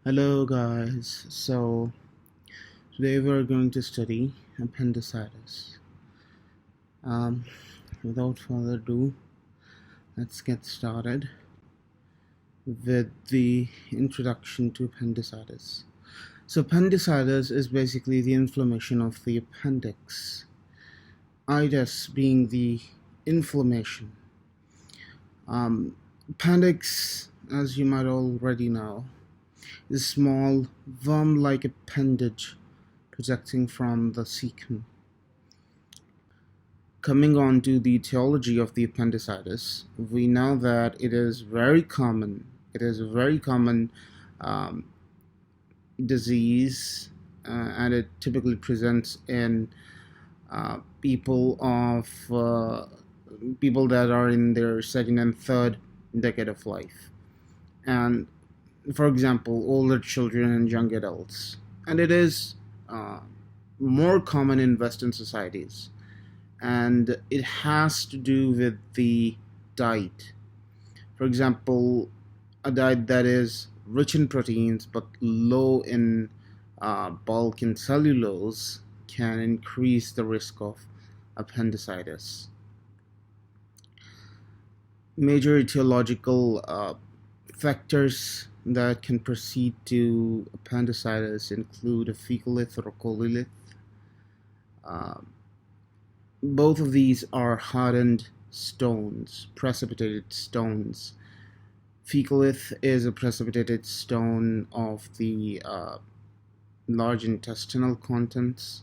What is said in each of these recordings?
Hello guys, so today we're going to study appendicitis. Without further ado, let's get started with the introduction to appendicitis. So appendicitis is basically the inflammation of the appendix, itis being the inflammation. Appendix, as you might already know, is a small worm-like appendage projecting from the cecum. Coming on to the etiology of the appendicitis, we know that it is very common. It is a very common disease, and it typically presents in people that are in their second and third decade of life, and for example, older children and young adults. And it is more common in Western societies, and it has to do with the diet. For example, a diet that is rich in proteins but low in bulk and cellulose can increase the risk of appendicitis. Major etiological factors that can proceed to appendicitis include a fecalith or a colilith. Both of these are hardened stones, precipitated stones. Fecalith is a precipitated stone of the large intestinal contents,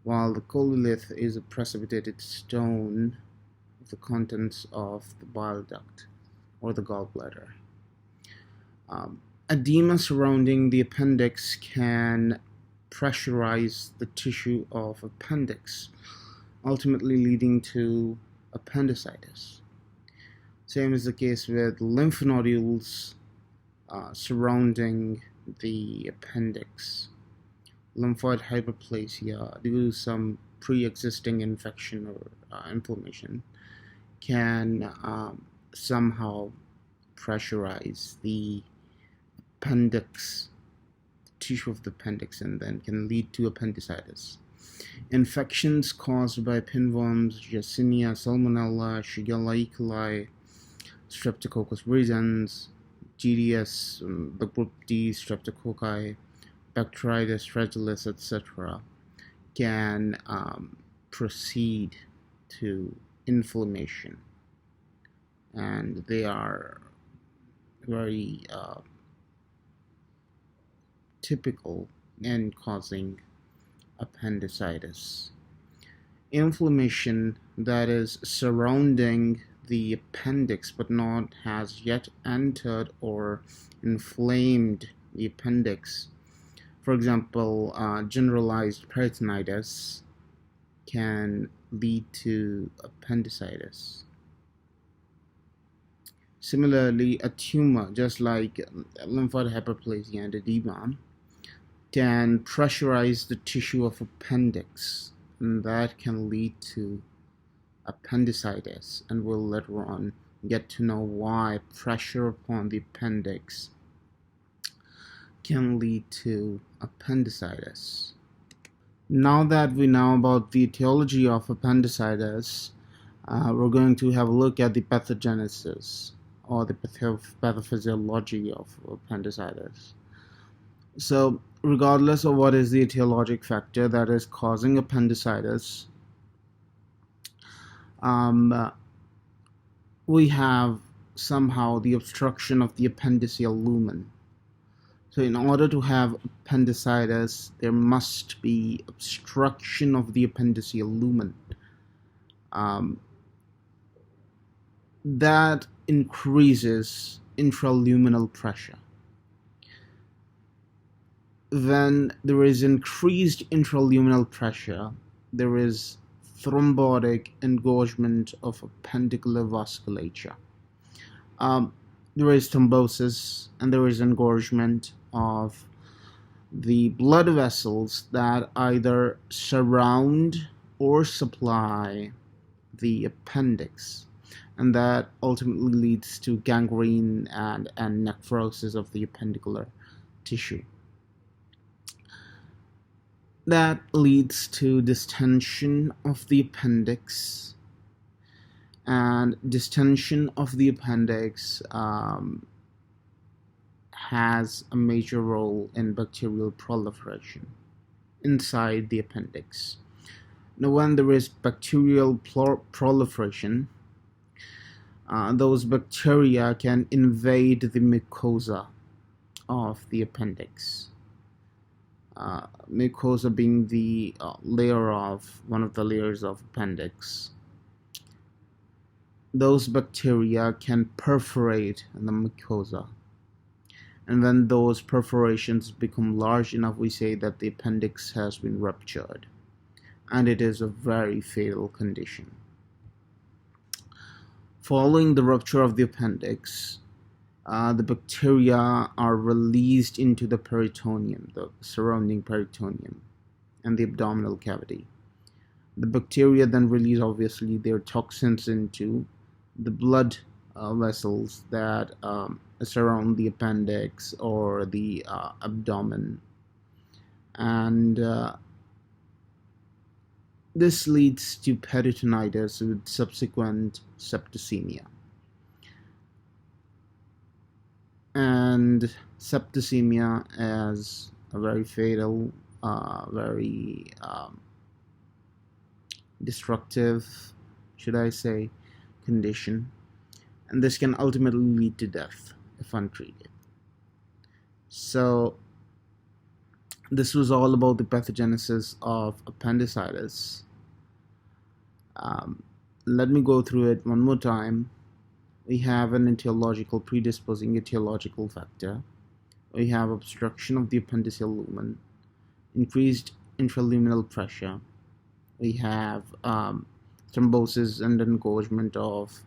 while the colilith is a precipitated stone of the contents of the bile duct or the gallbladder. Edema surrounding the appendix can pressurize the tissue of appendix, ultimately leading to appendicitis. Same is the case with lymph nodules surrounding the appendix. Lymphoid hyperplasia due to some pre-existing infection or inflammation can somehow pressurize the appendix, tissue of the appendix, and then can lead to appendicitis. Infections caused by pinworms, Yersinia, Salmonella, Shigella E. coli, Streptococcus virescens, GDS, the group D streptococci, Bacteroides fragilis, etc., can proceed to inflammation, and they are very typical in causing appendicitis. Inflammation that is surrounding the appendix but not has yet entered or inflamed the appendix, for example, generalized peritonitis, can lead to appendicitis. Similarly, a tumor, just like lymphoid hyperplasia and edema, can pressurize the tissue of appendix, and that can lead to appendicitis, and we'll later on get to know why pressure upon the appendix can lead to appendicitis. Now that we know about the etiology of appendicitis, we're going to have a look at the pathogenesis or the pathophysiology of appendicitis. So regardless of what is the etiologic factor that is causing appendicitis, we have somehow the obstruction of the appendiceal lumen. So in order to have appendicitis, there must be obstruction of the appendiceal lumen. That increases intraluminal pressure. When there is increased intraluminal pressure, there is thrombotic engorgement of appendicular vasculature. There is thrombosis, and there is engorgement of the blood vessels that either surround or supply the appendix, and that ultimately leads to gangrene and necrosis of the appendicular tissue. That leads to distension of the appendix, and distension of the appendix has a major role in bacterial proliferation inside the appendix. Now, when there is bacterial proliferation, those bacteria can invade the mucosa of the appendix. Mucosa being the one of the layers of appendix. Those bacteria can perforate the mucosa, and when those perforations become large enough, we say that the appendix has been ruptured, and it is a very fatal condition. Following the rupture of the appendix, the bacteria are released into the peritoneum, the surrounding peritoneum, and the abdominal cavity. The bacteria then release, obviously, their toxins into the blood vessels that surround the appendix or the abdomen, and this leads to peritonitis with subsequent septicemia. And septicemia is a very fatal, very destructive, should I say, condition, and this can ultimately lead to death if untreated. So this was all about the pathogenesis of appendicitis. Let me go through it one more time. We have an predisposing etiological factor. We have obstruction of the appendiceal lumen, increased intraluminal pressure. We have thrombosis and engorgement of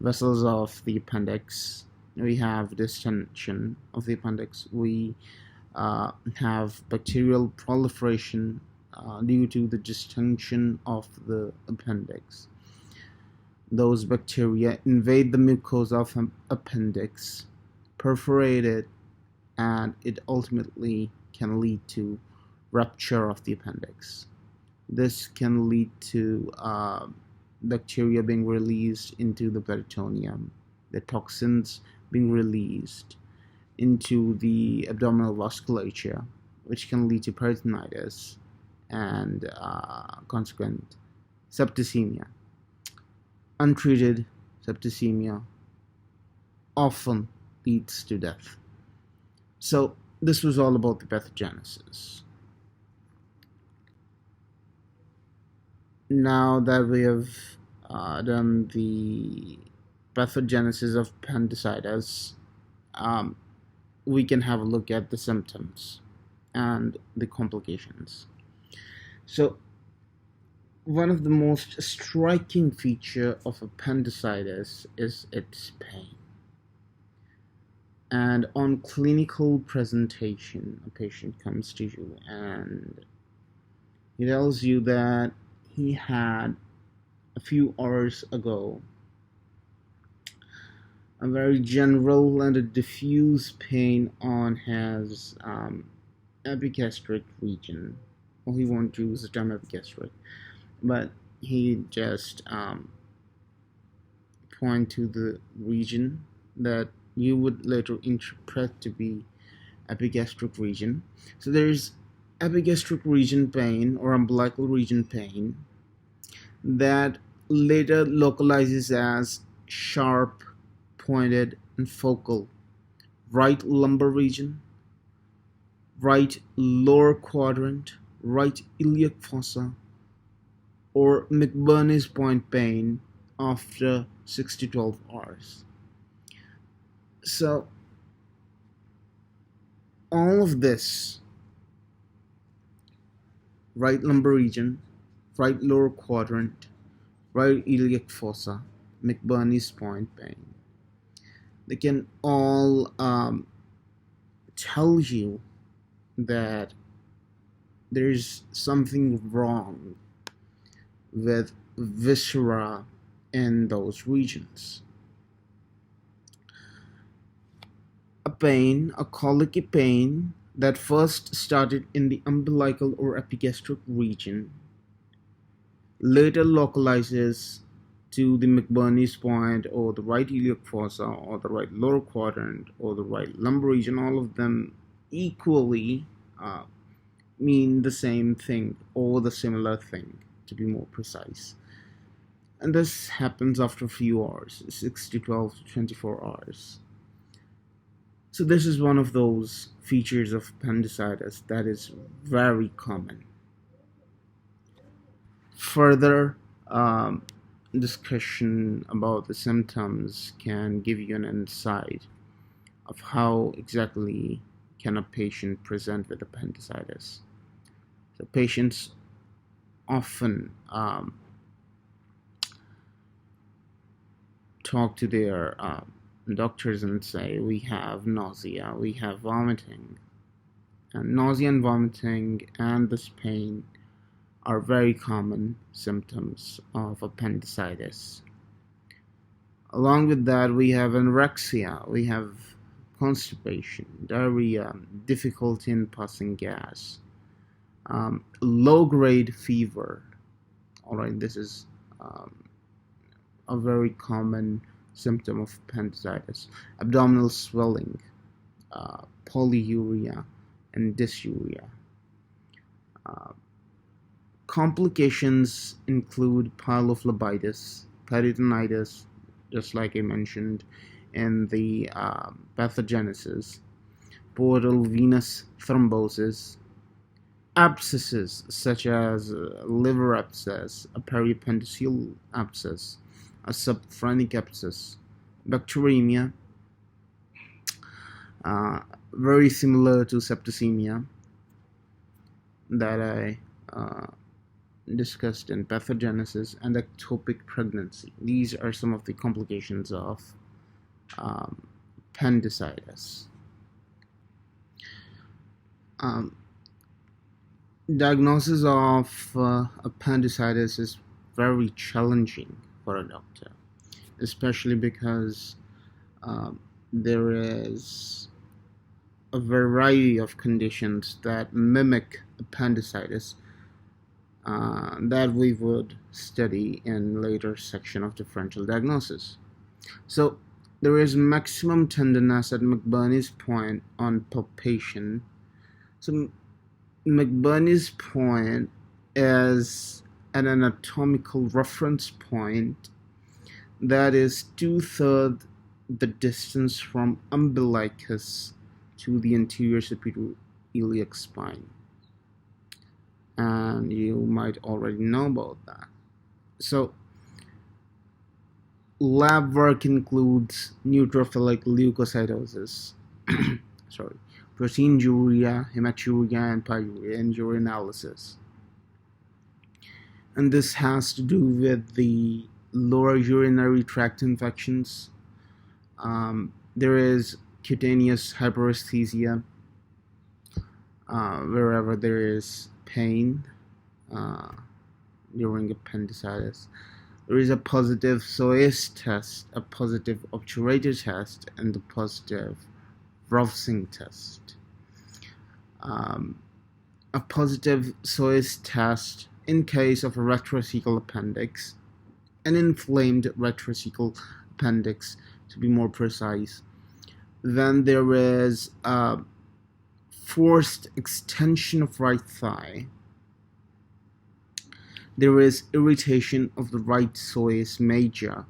vessels of the appendix. We have distension of the appendix. We have bacterial proliferation due to the distension of the appendix. Those bacteria invade the mucosa of appendix, perforate it, and it ultimately can lead to rupture of the appendix. This can lead to bacteria being released into the peritoneum, the toxins being released into the abdominal vasculature, which can lead to peritonitis and consequent septicemia. Untreated septicemia often leads to death. So this was all about the pathogenesis. Now that we have done the pathogenesis of appendicitis, we can have a look at the symptoms and the complications. So one of the most striking features of appendicitis is its pain. And on clinical presentation, a patient comes to you and he tells you that he had a few hours ago a very general and a diffuse pain on his epigastric region. Well, he won't use the term epigastric, but he just point to the region that you would later interpret to be epigastric region. So there's epigastric region pain or umbilical region pain that later localizes as sharp, pointed, and focal right lumbar region, right lower quadrant, right iliac fossa, or McBurney's point pain after 6 to 12 hours. So all of this, right lumbar region, right lower quadrant, right iliac fossa, McBurney's point pain, they can all tell you that there's something wrong with viscera in those regions. a colicky pain that first started in the umbilical or epigastric region, later localizes to the McBurney's point or the right iliac fossa or the right lower quadrant or the right lumbar region. All of them equally mean the same thing or the similar thing, to be more precise. And this happens after a few hours, 6 to 12 to 24 hours. So this is one of those features of appendicitis that is very common. Further discussion about the symptoms can give you an insight of how exactly can a patient present with appendicitis. So patients often talk to their doctors and say, we have nausea, we have vomiting. And nausea and vomiting and this pain are very common symptoms of appendicitis. Along with that, we have anorexia, we have constipation, diarrhea, difficulty in passing gas, low-grade fever. All right, this is a very common symptom of appendicitis. Abdominal swelling, polyuria, and dysuria. Complications include pylophlebitis, peritonitis, just like I mentioned in the pathogenesis, portal venous thrombosis, abscesses such as liver abscess, a periappendiceal abscess, a subphrenic abscess, bacteremia, very similar to septicemia that I discussed in pathogenesis, and ectopic pregnancy. These are some of the complications of appendicitis. Diagnosis of appendicitis is very challenging for a doctor, especially because there is a variety of conditions that mimic appendicitis that we would study in later section of differential diagnosis. So there is maximum tenderness at McBurney's point on palpation. So McBurney's point is an anatomical reference point that is 2/3 the distance from umbilicus to the anterior superior iliac spine. And you might already know about that. So lab work includes neutrophilic leukocytosis, proteinuria, hematuria, and pyuria, and urinalysis. And this has to do with the lower urinary tract infections. There is cutaneous hyperesthesia wherever there is pain during appendicitis. There is a positive Soes test, a positive obturator test, and a positive Rovsing test. A positive Soes test in case of a retrocecal appendix, an inflamed retrocecal appendix to be more precise. Then there is a forced extension of right thigh. There is irritation of the right psoas major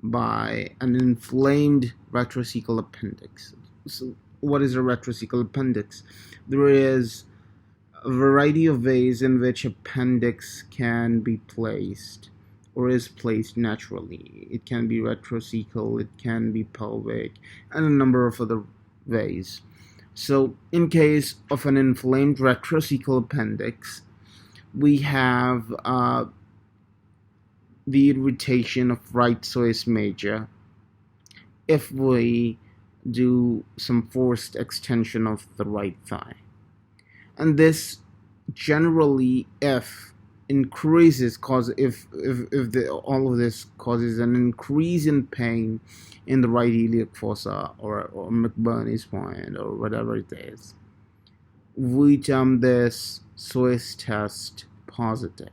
by an inflamed retrocecal appendix. So what is a retrocecal appendix? There is a variety of ways in which appendix can be placed or is placed naturally. It can be retrocecal, it can be pelvic, and a number of other ways. So in case of an inflamed retrocecal appendix, we have the irritation of right psoas major if we do some forced extension of the right thigh. And this generally if increases, cause if all of this causes an increase in pain in the right iliac fossa or McBurney's point or whatever it is, we term this Swiss test positive.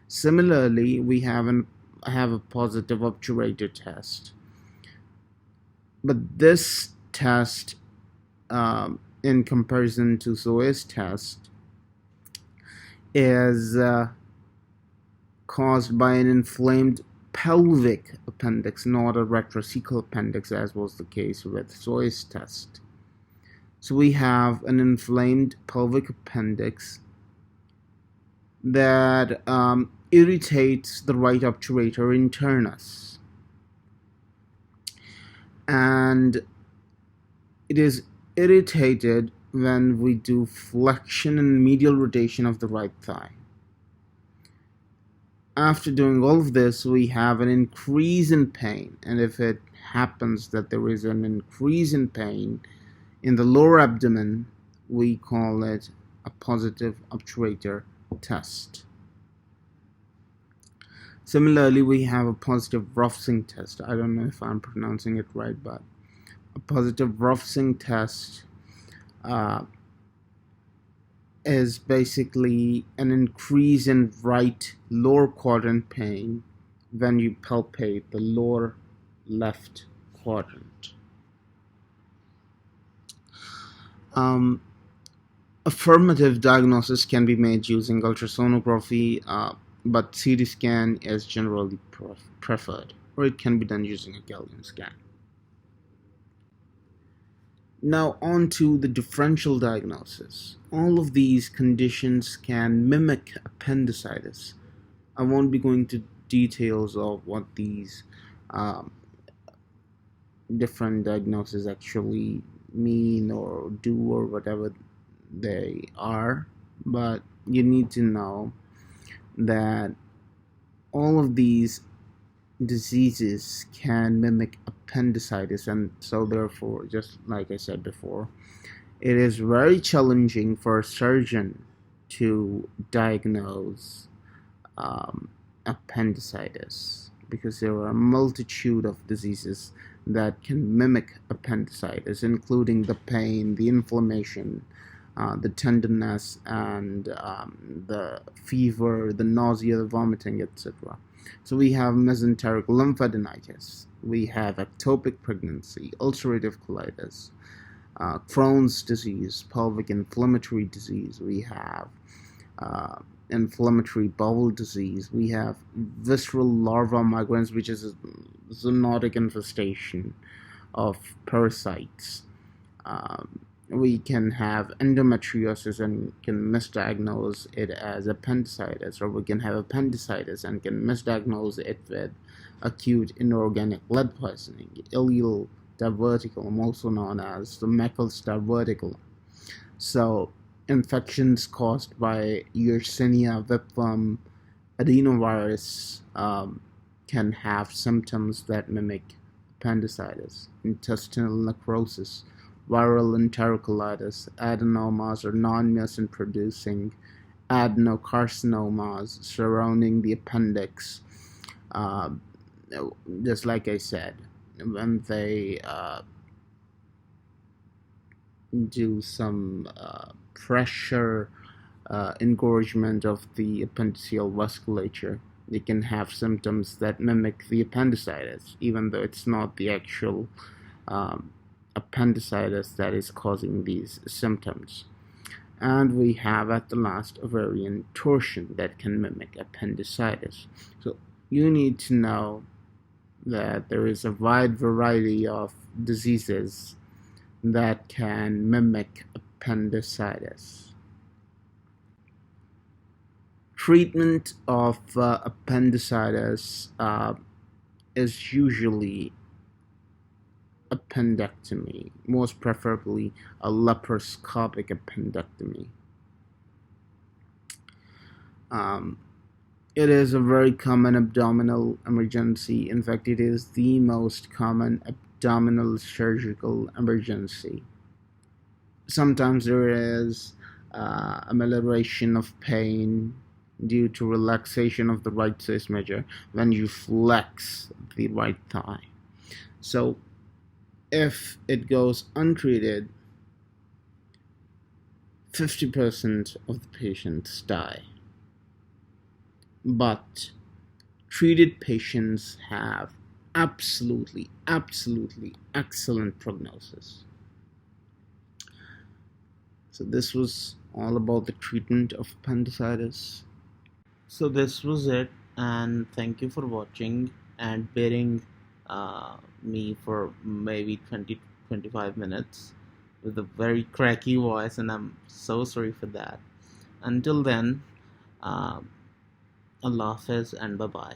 Similarly, we have a positive obturator test, but this test, in comparison to Swiss test, is caused by an inflamed pelvic appendix, not a retrocecal appendix, as was the case with Swiss test. So we have an inflamed pelvic appendix that irritates the right obturator internus, and it is irritated when we do flexion and medial rotation of the right thigh. After doing all of this, we have an increase in pain, and if it happens that there is an increase in pain in the lower abdomen, we call it a positive obturator test. Similarly, we have a positive Roughsing test. I don't know if I'm pronouncing it right, but a positive Roughsing test is basically an increase in right lower quadrant pain when you palpate the lower left quadrant. Affirmative diagnosis can be made using ultrasonography, but CT scan is generally preferred, or it can be done using a Gallium scan. Now on to the differential diagnosis. All of these conditions can mimic appendicitis. I won't be going into details of what these different diagnoses actually mean or do or whatever they are, but you need to know that all of these diseases can mimic appendicitis, and so therefore, just like I said before, it is very challenging for a surgeon to diagnose appendicitis, because there are a multitude of diseases that can mimic appendicitis, including the pain, the inflammation, the tenderness, and the fever, the nausea, the vomiting, etc. So we have mesenteric lymphadenitis, we have ectopic pregnancy, ulcerative colitis, Crohn's disease, pelvic inflammatory disease, we have inflammatory bowel disease, we have visceral larva migrans, which is a zoonotic infestation of parasites. We can have endometriosis and can misdiagnose it as appendicitis, or we can have appendicitis and can misdiagnose it with acute inorganic lead poisoning, ileal diverticulum, also known as the Meckel's diverticulum. So infections caused by Yersinia vipum adenovirus can have symptoms that mimic appendicitis. Intestinal necrosis, viral enterocolitis, adenomas or non-mucin producing adenocarcinomas surrounding the appendix. Just like I said, when they do some pressure engorgement of the appendiceal vasculature, they can have symptoms that mimic the appendicitis, even though it's not the actual appendicitis that is causing these symptoms. And we have at the last ovarian torsion that can mimic appendicitis. So you need to know that there is a wide variety of diseases that can mimic appendicitis. Treatment of appendicitis is usually appendectomy, most preferably a laparoscopic appendectomy. It is a very common abdominal emergency. In fact, it is the most common abdominal surgical emergency. Sometimes there is amelioration of pain due to relaxation of the right 𝘼𝙔 major when you flex the right thigh. So if it goes untreated, 50% of the patients die. But treated patients have absolutely excellent prognosis. So this was all about the treatment of appendicitis. So this was it, and thank you for watching and bearing me for maybe 20-25 minutes with a very cracky voice, and I'm so sorry for that. Until then, Allah Hafiz and bye-bye.